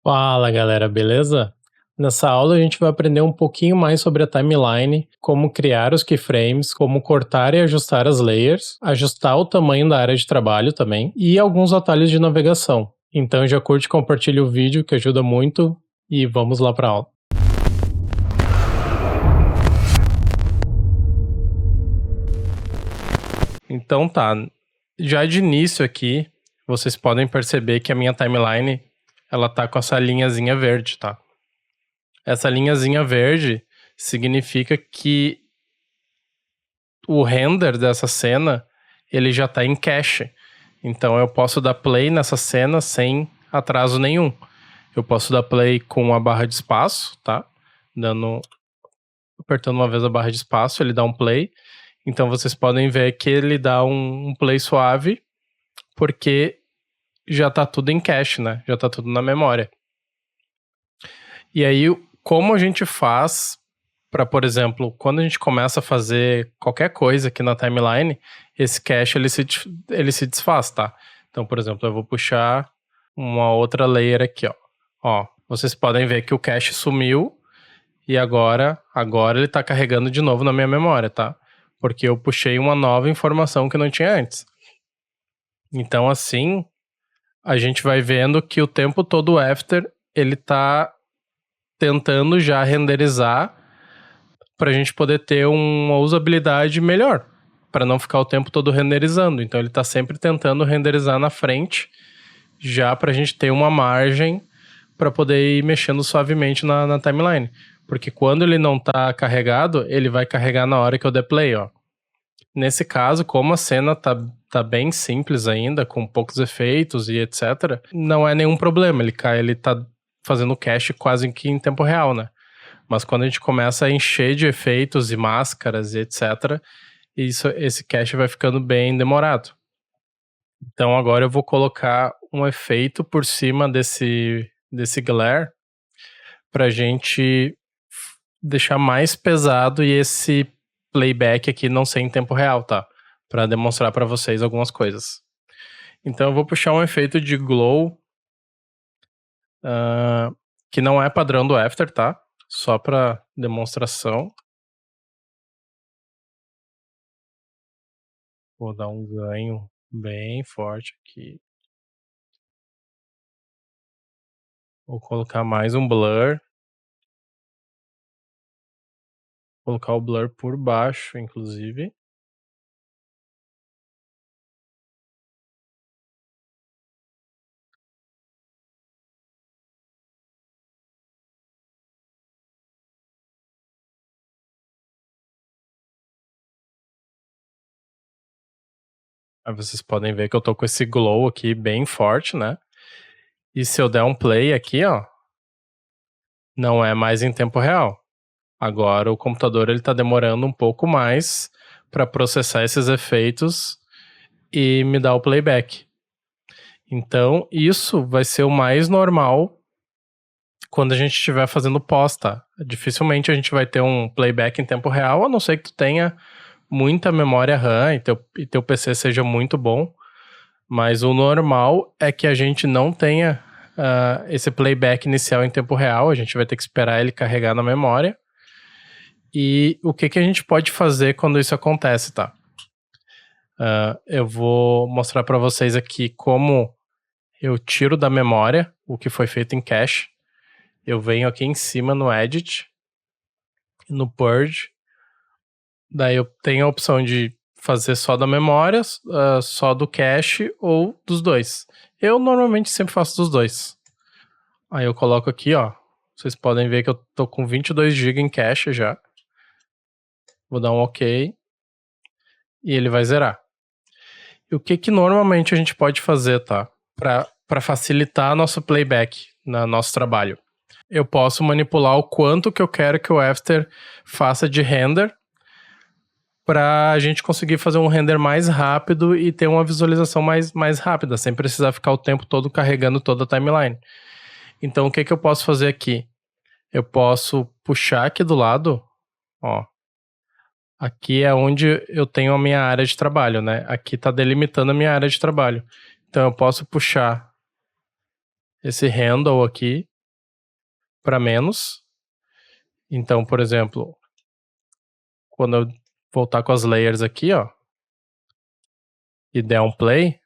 Fala galera, beleza? Nessa aula a gente vai aprender um pouquinho mais sobre a timeline, como criar os keyframes, como cortar e ajustar as layers, ajustar o tamanho da área de trabalho também e alguns atalhos de navegação. Então já curte e compartilha o vídeo que ajuda muito e vamos lá para a aula. Então tá, já de início aqui, vocês podem perceber que a minha timeline ela tá com essa linhazinha verde, tá? Essa linhazinha verde significa que o render dessa cena ele já tá em cache. Então eu posso dar play nessa cena sem atraso nenhum. Eu posso dar play com a barra de espaço, tá? Apertando uma vez a barra de espaço, ele dá um play. Então vocês podem ver que ele dá um play suave, porque já tá tudo em cache, né? Já tá tudo na memória. E aí, como a gente faz para, por exemplo, quando a gente começa a fazer qualquer coisa aqui na timeline, esse cache ele se desfaz, tá? Então, por exemplo, eu vou puxar uma outra layer aqui, ó. Vocês podem ver que o cache sumiu e agora ele tá carregando de novo na minha memória, tá? Porque eu puxei uma nova informação que não tinha antes. Então, assim, a gente vai vendo que o tempo todo o after ele tá tentando já renderizar para a gente poder ter uma usabilidade melhor, para não ficar o tempo todo renderizando. Então ele está sempre tentando renderizar na frente, já para a gente ter uma margem para poder ir mexendo suavemente na timeline. Porque quando ele não está carregado, ele vai carregar na hora que eu der play, ó. Nesse caso, como a cena tá bem simples ainda, com poucos efeitos e etc., não é nenhum problema. Ele tá fazendo cache quase que em tempo real, né? Mas quando a gente começa a encher de efeitos e máscaras e etc., esse cache vai ficando bem demorado. Então agora eu vou colocar um efeito por cima desse glare pra gente deixar mais pesado e esse playback aqui não ser em tempo real, tá? Pra demonstrar pra vocês algumas coisas. Então eu vou puxar um efeito de glow que não é padrão do After, tá? Só pra demonstração. Vou dar um ganho bem forte aqui. Vou colocar mais um blur. Colocar o blur por baixo, inclusive. Aí vocês podem ver que eu tô com esse glow aqui bem forte, né? E se eu der um play aqui, ó, não é mais em tempo real. Agora o computador ele tá demorando um pouco mais para processar esses efeitos e me dar o playback. Então isso vai ser o mais normal quando a gente estiver fazendo pós, tá? Dificilmente a gente vai ter um playback em tempo real, a não ser que tu tenha muita memória RAM e teu PC seja muito bom. Mas o normal é que a gente não tenha esse playback inicial em tempo real, a gente vai ter que esperar ele carregar na memória. E o que a gente pode fazer quando isso acontece, tá? Eu vou mostrar para vocês aqui como eu tiro da memória o que foi feito em cache. Eu venho aqui em cima no Edit, no Purge. Daí eu tenho a opção de fazer só da memória, só do cache ou dos dois. Eu normalmente sempre faço dos dois. Aí eu coloco aqui, ó. Vocês podem ver que eu tô com 22 GB em cache já. Vou dar um OK. E ele vai zerar. E o que normalmente a gente pode fazer, tá? Para facilitar nosso playback no nosso trabalho. Eu posso manipular o quanto que eu quero que o After faça de render para a gente conseguir fazer um render mais rápido e ter uma visualização mais rápida, sem precisar ficar o tempo todo carregando toda a timeline. Então o que eu posso fazer aqui? Eu posso puxar aqui do lado, ó. Aqui é onde eu tenho a minha área de trabalho, né? Aqui está delimitando a minha área de trabalho. Então eu posso puxar esse handle aqui para menos. Então, por exemplo, quando eu voltar com as layers aqui, ó, e der um play,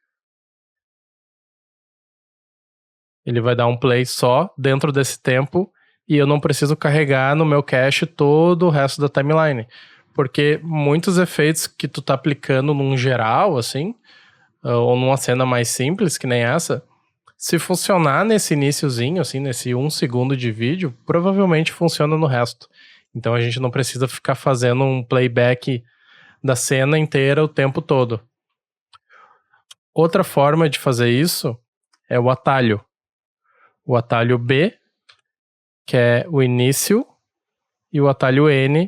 ele vai dar um play só dentro desse tempo e eu não preciso carregar no meu cache todo o resto da timeline. Porque muitos efeitos que tu tá aplicando num geral, assim, ou numa cena mais simples, que nem essa, se funcionar nesse iniciozinho, assim, nesse 1 segundo de vídeo, provavelmente funciona no resto. Então a gente não precisa ficar fazendo um playback da cena inteira o tempo todo. Outra forma de fazer isso é o atalho. O atalho B, que é o início, e o atalho N,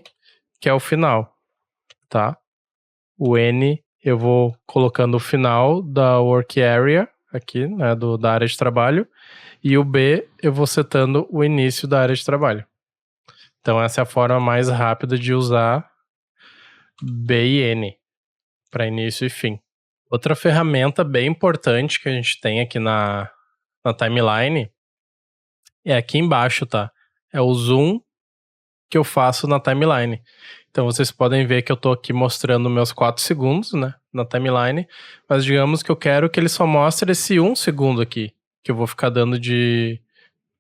que é o final, tá? O N eu vou colocando o final da work area aqui, né, da área de trabalho, e o B eu vou setando o início da área de trabalho. Então essa é a forma mais rápida de usar B e N para início e fim. Outra ferramenta bem importante que a gente tem aqui na timeline é aqui embaixo, tá? É o zoom que eu faço na timeline. Então vocês podem ver que eu tô aqui mostrando meus 4 segundos, né, na timeline, mas digamos que eu quero que ele só mostre esse 1 segundo aqui, que eu vou ficar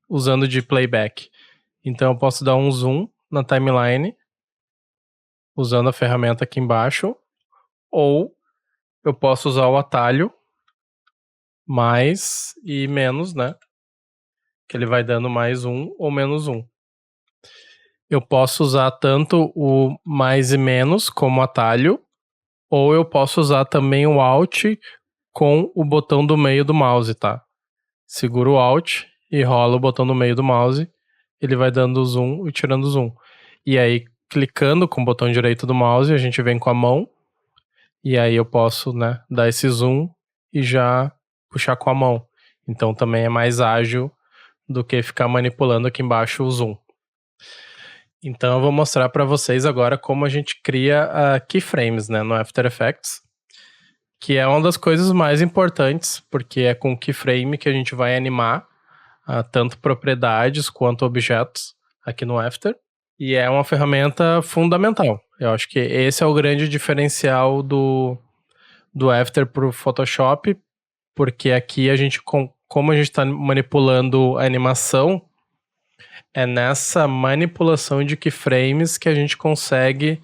usando de playback. Então eu posso dar um zoom na timeline, usando a ferramenta aqui embaixo, ou eu posso usar o atalho mais e menos, né, que ele vai dando mais um ou menos um. Eu posso usar tanto o mais e menos como atalho, ou eu posso usar também o Alt com o botão do meio do mouse, tá? Seguro o Alt e rola o botão do meio do mouse, ele vai dando zoom e tirando zoom. E aí, clicando com o botão direito do mouse, a gente vem com a mão, e aí eu posso, né, dar esse zoom e já puxar com a mão. Então também é mais ágil do que ficar manipulando aqui embaixo o zoom. Então eu vou mostrar para vocês agora como a gente cria keyframes, né, no After Effects, que é uma das coisas mais importantes, porque é com keyframe que a gente vai animar tanto propriedades quanto objetos aqui no After, e é uma ferramenta fundamental. Eu acho que esse é o grande diferencial do After para o Photoshop, porque aqui a gente, como a gente está manipulando a animação, é nessa manipulação de keyframes que a gente consegue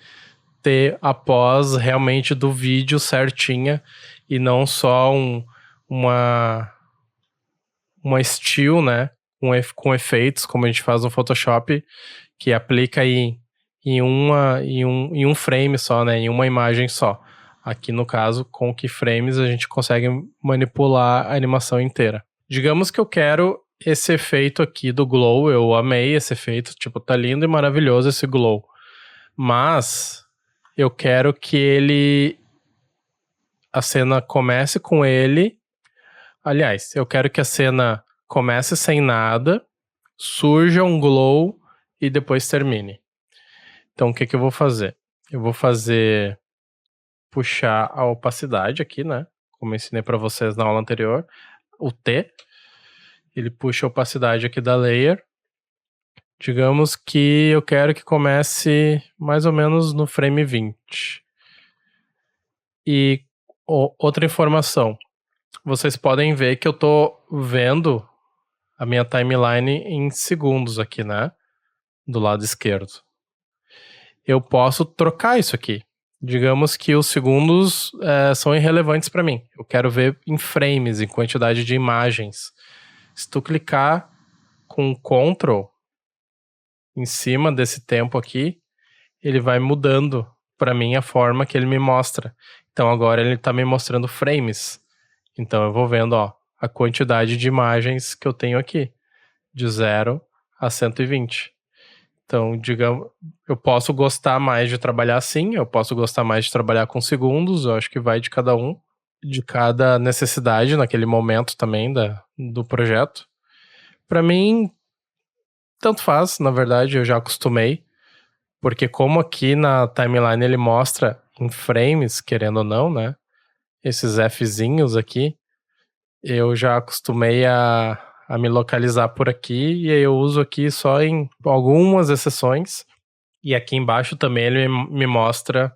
ter a pós realmente do vídeo certinha e não só uma still, né, com efeitos, como a gente faz no Photoshop, que aplica em um frame só, né, em uma imagem só. Aqui no caso, com keyframes, a gente consegue manipular a animação inteira. Digamos que eu quero esse efeito aqui do glow, eu amei esse efeito, tipo, tá lindo e maravilhoso esse glow. Mas eu quero que a cena comece com ele. Aliás, eu quero que a cena comece sem nada, surja um glow e depois termine. Então o que eu vou fazer? Eu vou puxar a opacidade aqui, né? Como eu ensinei para vocês na aula anterior, o T. Ele puxa a opacidade aqui da layer. Digamos que eu quero que comece mais ou menos no frame 20. E outra informação. Vocês podem ver que eu tô vendo a minha timeline em segundos aqui, né? Do lado esquerdo. Eu posso trocar isso aqui. Digamos que os segundos são irrelevantes para mim. Eu quero ver em frames, em quantidade de imagens. Se tu clicar com Ctrl em cima desse tempo aqui, ele vai mudando para mim a forma que ele me mostra. Então agora ele tá me mostrando frames. Então eu vou vendo, ó, a quantidade de imagens que eu tenho aqui, de 0 a 120. Então, digamos, eu posso gostar mais de trabalhar assim, eu posso gostar mais de trabalhar com segundos, eu acho que vai de cada um, de cada necessidade naquele momento também do projeto. Para mim, tanto faz, na verdade, eu já acostumei, porque como aqui na timeline ele mostra em frames, querendo ou não, né, esses Fzinhos aqui, eu já acostumei a a me localizar por aqui, e aí eu uso aqui só em algumas exceções, e aqui embaixo também ele me mostra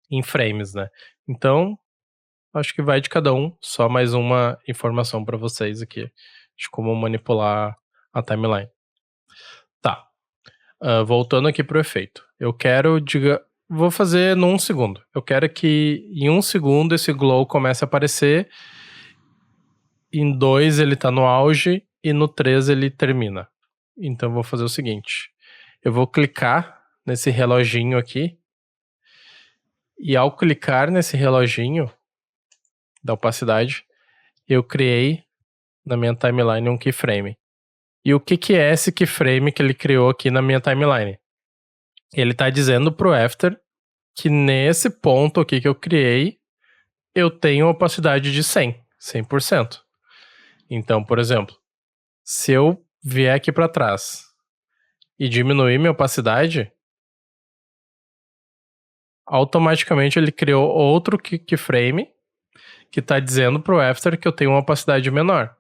em frames, né. Então, acho que vai de cada um, só mais uma informação para vocês aqui, de como manipular a timeline. Tá, voltando aqui pro efeito, eu quero vou fazer num segundo, eu quero que em 1 segundo esse glow comece a aparecer, em 2 ele tá no auge e no 3 ele termina. Então eu vou fazer o seguinte, eu vou clicar nesse reloginho aqui, e ao clicar nesse reloginho da opacidade, eu criei na minha timeline um keyframe. E o que que é esse keyframe que ele criou aqui na minha timeline? Ele tá dizendo pro After que nesse ponto aqui que eu criei, eu tenho opacidade de 100%. Então, por exemplo, se eu vier aqui para trás e diminuir minha opacidade, automaticamente ele criou outro keyframe que tá dizendo pro After que eu tenho uma opacidade menor.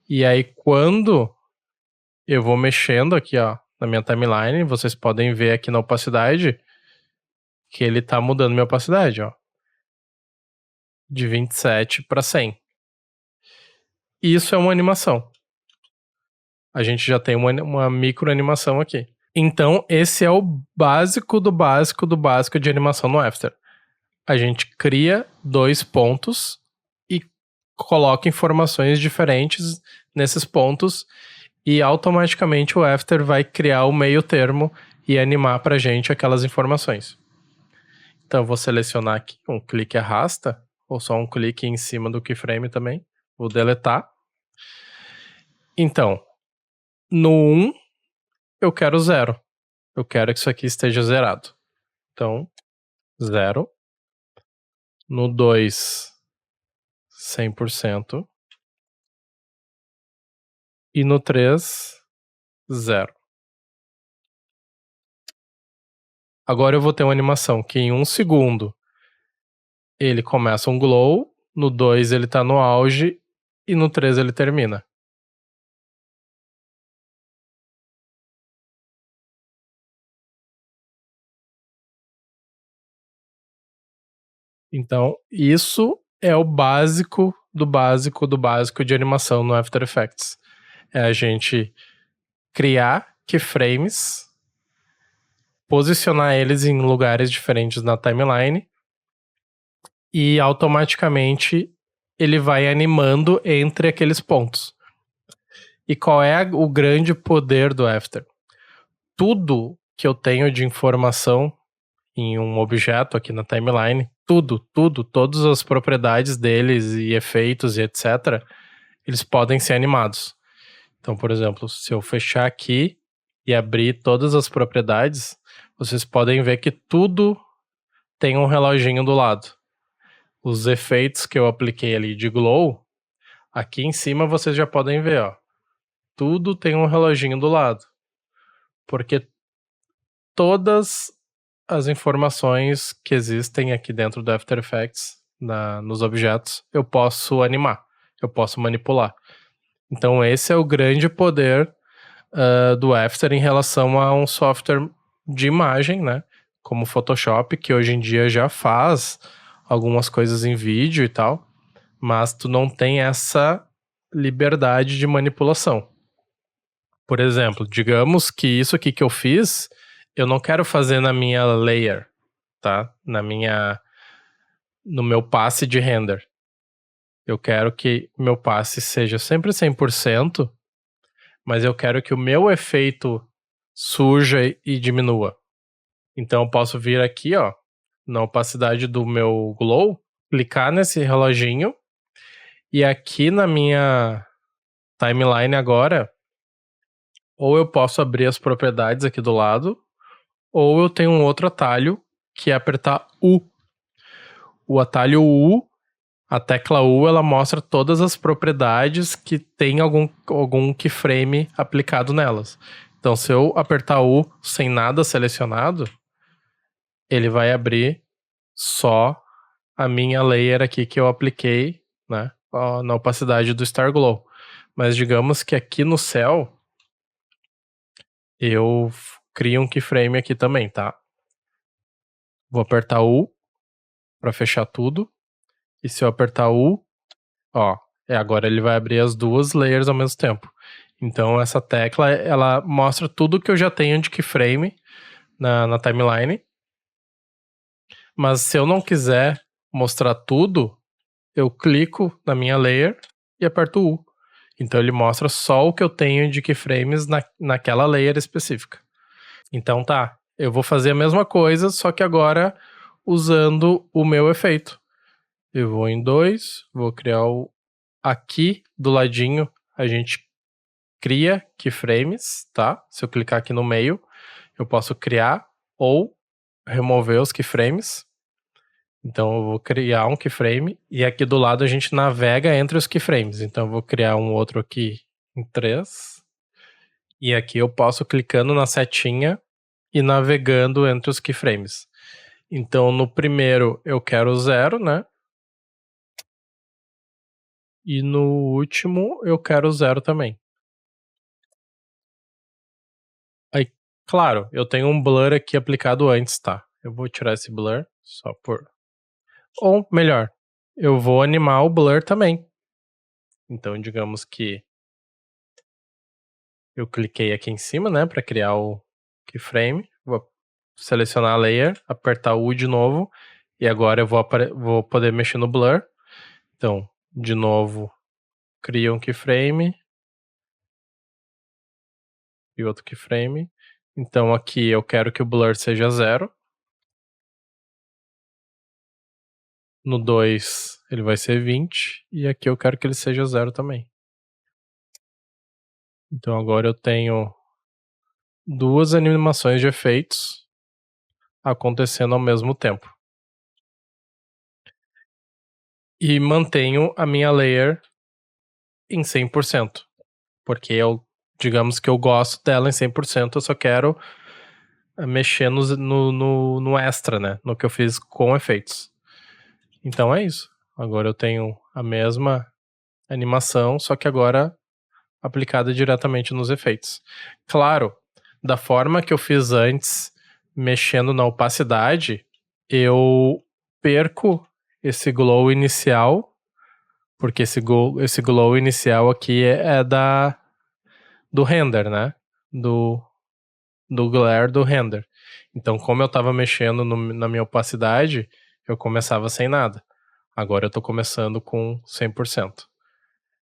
E aí quando eu vou mexendo aqui, ó, na minha timeline, vocês podem ver aqui na opacidade que ele tá mudando minha opacidade, ó, de 27 para 100. Isso é uma animação. A gente já tem uma micro animação aqui. Então, esse é o básico do básico do básico de animação no After. A gente cria 2 pontos e coloca informações diferentes nesses pontos, e automaticamente o After vai criar o meio termo e animar pra gente aquelas informações. Então eu vou selecionar aqui um clique arrasta, ou só um clique em cima do keyframe também. Vou deletar. Então, no 1 eu quero 0. Eu quero que isso aqui esteja zerado. Então, 0. No 2, 100%. E no 3, 0. Agora eu vou ter uma animação que em 1 segundo ele começa um glow, no 2 ele tá no auge e no 3 ele termina. Então, isso é o básico do básico do básico de animação no After Effects. É a gente criar keyframes, posicionar eles em lugares diferentes na timeline e automaticamente ele vai animando entre aqueles pontos. E qual é o grande poder do After? Tudo que eu tenho de informação em um objeto aqui na timeline, todas as propriedades deles e efeitos e etc, eles podem ser animados. Então, por exemplo, se eu fechar aqui e abrir todas as propriedades, vocês podem ver que tudo tem um reloginho do lado. Os efeitos que eu apliquei ali de glow, aqui em cima vocês já podem ver, ó. Tudo tem um reloginho do lado. Porque todas as informações que existem aqui dentro do After Effects, nos objetos, eu posso animar, eu posso manipular. Então esse é o grande poder do After em relação a um software de imagem, né? Como o Photoshop, que hoje em dia já faz algumas coisas em vídeo e tal, mas tu não tem essa liberdade de manipulação. Por exemplo, digamos que isso aqui que eu fiz, eu não quero fazer na minha layer, tá? No meu passe de render. Eu quero que meu passe seja sempre 100%, mas eu quero que o meu efeito surja e diminua. Então eu posso vir aqui, ó, na opacidade do meu glow, clicar nesse reloginho, e aqui na minha timeline agora, ou eu posso abrir as propriedades aqui do lado, ou eu tenho um outro atalho, que é apertar U. O atalho U, a tecla U, ela mostra todas as propriedades que tem algum keyframe aplicado nelas. Então, se eu apertar U sem nada selecionado, ele vai abrir só a minha layer aqui que eu apliquei, né, na opacidade do Star Glow. Mas digamos que aqui no céu, eu crio um keyframe aqui também, tá? Vou apertar U para fechar tudo. E se eu apertar U, ó, agora ele vai abrir as duas layers ao mesmo tempo. Então essa tecla, ela mostra tudo que eu já tenho de keyframe na timeline. Mas se eu não quiser mostrar tudo, eu clico na minha layer e aperto U. Então ele mostra só o que eu tenho de keyframes naquela layer específica. Então tá, eu vou fazer a mesma coisa, só que agora usando o meu efeito. Eu vou em 2, vou criar aqui do ladinho, a gente cria keyframes, tá? Se eu clicar aqui no meio, eu posso criar ou remover os keyframes. Então eu vou criar um keyframe e aqui do lado a gente navega entre os keyframes. Então eu vou criar um outro aqui em 3. E aqui eu posso clicando na setinha e navegando entre os keyframes. Então no primeiro eu quero 0, né? E no último eu quero 0 também. Aí, claro, eu tenho um blur aqui aplicado antes, tá? Eu vou tirar esse blur só por... Ou melhor, eu vou animar o blur também. Então digamos que eu cliquei aqui em cima, né, para criar o keyframe. Vou selecionar a layer, apertar U de novo. E agora eu vou poder mexer no blur. Então, de novo, cria um keyframe. E outro keyframe. Então aqui eu quero que o blur seja 0. No 2 ele vai ser 20. E aqui eu quero que ele seja 0 também. Então agora eu tenho duas animações de efeitos acontecendo ao mesmo tempo. E mantenho a minha layer em 100%. Porque digamos que eu gosto dela em 100%, eu só quero mexer no extra, né? No que eu fiz com efeitos. Então é isso. Agora eu tenho a mesma animação, só que agora aplicada diretamente nos efeitos. Claro, da forma que eu fiz antes, mexendo na opacidade, eu perco esse glow inicial, porque esse glow inicial aqui é do render, né? Do glare do render. Então, como eu tava mexendo na minha opacidade, eu começava sem nada. Agora eu tô começando com 100%.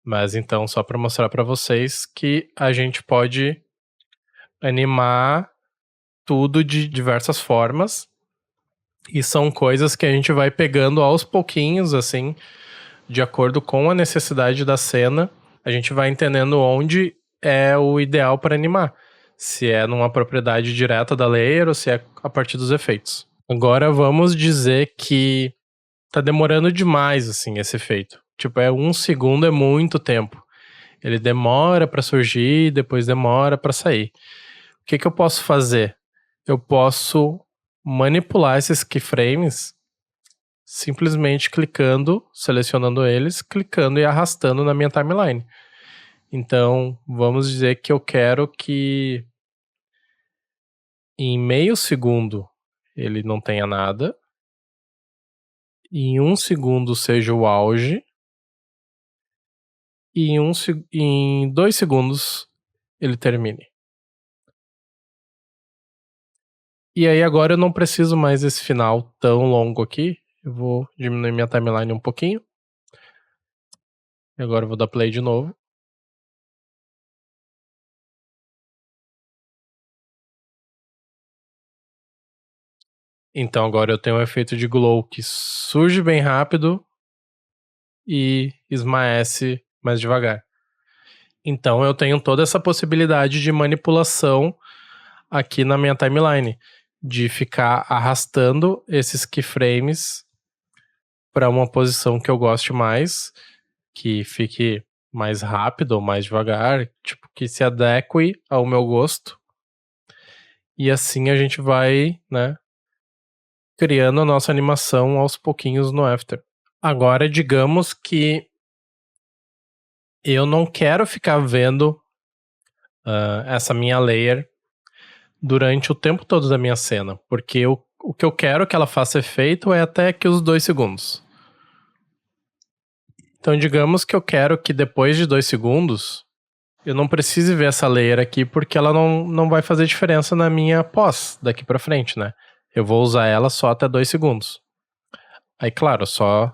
Mas então, só para mostrar para vocês que a gente pode animar tudo de diversas formas. E são coisas que a gente vai pegando aos pouquinhos, assim, de acordo com a necessidade da cena. A gente vai entendendo onde é o ideal para animar. Se é numa propriedade direta da layer ou se é a partir dos efeitos. Agora vamos dizer que tá demorando demais, assim, esse efeito. Tipo, 1 segundo é muito tempo. Ele demora para surgir, depois demora para sair. O que eu posso fazer? Eu posso manipular esses keyframes simplesmente clicando, selecionando eles, clicando e arrastando na minha timeline. Então, vamos dizer que eu quero que em meio segundo ele não tenha nada, em 1 segundo seja o auge, e em 2 segundos ele termine. E aí agora eu não preciso mais desse final tão longo aqui. Eu vou diminuir minha timeline um pouquinho. E agora eu vou dar play de novo. Então agora eu tenho um efeito de glow que surge bem rápido e esmaece mais devagar. Então eu tenho toda essa possibilidade de manipulação aqui na minha timeline, de ficar arrastando esses keyframes para uma posição que eu goste mais, que fique mais rápido ou mais devagar, tipo, que se adeque ao meu gosto. E assim a gente vai, né, criando a nossa animação aos pouquinhos no After. Agora, digamos que eu não quero ficar vendo essa minha layer durante o tempo todo da minha cena, porque o que eu quero que ela faça efeito é até que os 2 segundos. Então digamos que eu quero que depois de 2 segundos, eu não precise ver essa layer aqui, porque ela não vai fazer diferença na minha pós daqui pra frente, né? Eu vou usar ela só até 2 segundos. Aí claro, só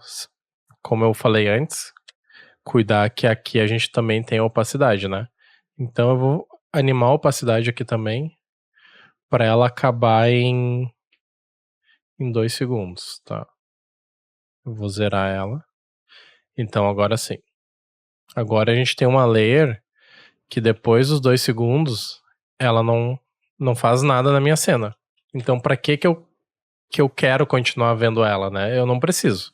como eu falei antes, cuidar que aqui a gente também tem a opacidade, né? Então eu vou animar a opacidade aqui também, para ela acabar em 2 segundos, tá? Eu vou zerar ela. Então agora sim. Agora a gente tem uma layer que depois dos 2 segundos, ela não faz nada na minha cena. Então pra que eu quero continuar vendo ela, né? Eu não preciso.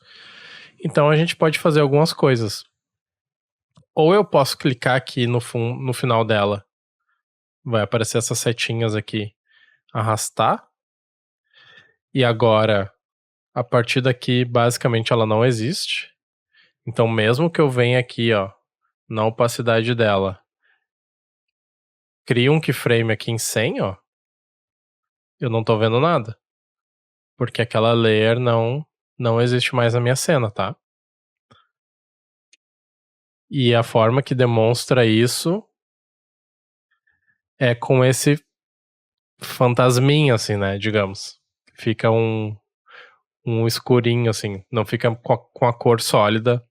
Então a gente pode fazer algumas coisas. Ou eu posso clicar aqui no final dela, vai aparecer essas setinhas aqui, arrastar, e agora, a partir daqui, basicamente ela não existe. Então mesmo que eu venha aqui, ó, na opacidade dela, crie um keyframe aqui em 100, ó, eu não tô vendo nada. Porque aquela layer não existe mais na minha cena, tá? E a forma que demonstra isso é com esse fantasminha, assim, né, digamos. Fica um escurinho, assim, não fica com a cor sólida,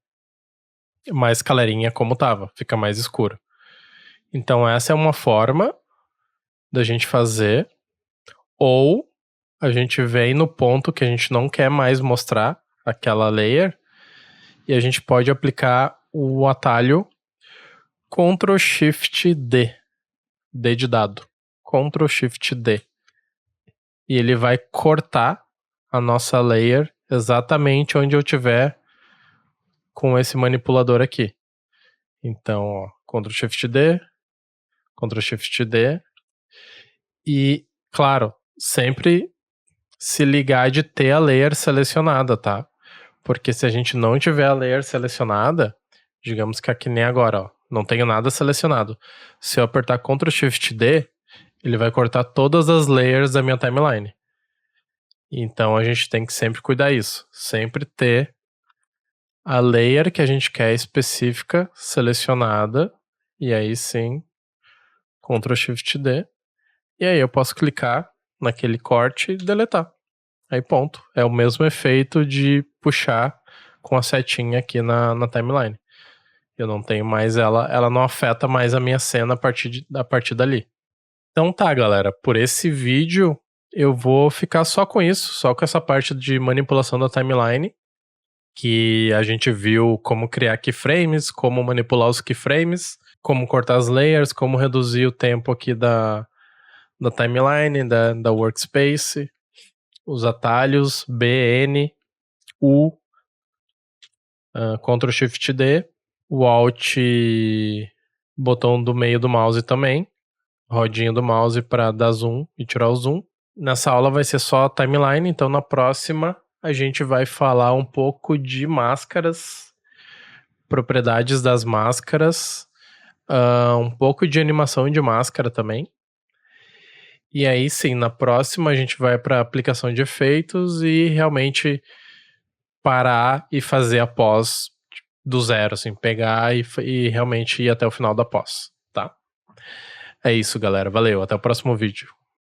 mais clarinha como tava, fica mais escuro. Então essa é uma forma da gente fazer, ou a gente vem no ponto que a gente não quer mais mostrar aquela layer, e a gente pode aplicar o atalho Ctrl Shift D, D de dado, Ctrl Shift D, e ele vai cortar a nossa layer exatamente onde eu tiver com esse manipulador aqui. Então, ó, Ctrl Shift D, Ctrl Shift D, e claro, sempre se ligar de ter a layer selecionada, tá? Porque se a gente não tiver a layer selecionada, digamos que aqui nem agora, ó, não tenho nada selecionado. Se eu apertar Ctrl Shift D, ele vai cortar todas as layers da minha timeline. Então a gente tem que sempre cuidar isso, sempre ter a layer que a gente quer específica selecionada, e aí sim, Ctrl Shift D, e aí eu posso clicar naquele corte e deletar. Aí ponto. É o mesmo efeito de puxar com a setinha aqui na timeline. Eu não tenho mais ela não afeta mais a minha cena a partir dali. Então tá, galera, por esse vídeo eu vou ficar só com isso, só com essa parte de manipulação da timeline, que a gente viu como criar keyframes, como manipular os keyframes, como cortar as layers, como reduzir o tempo aqui da timeline, da workspace, os atalhos B, N, U, Ctrl Shift D, o Alt botão do meio do mouse também, rodinha do mouse para dar zoom e tirar o zoom. Nessa aula vai ser só timeline, então na próxima a gente vai falar um pouco de máscaras, propriedades das máscaras, um pouco de animação de máscara também. E aí sim, na próxima a gente vai para aplicação de efeitos e realmente parar e fazer a pós do zero, assim, pegar e realmente ir até o final da pós, tá? É isso, galera. Valeu, até o próximo vídeo.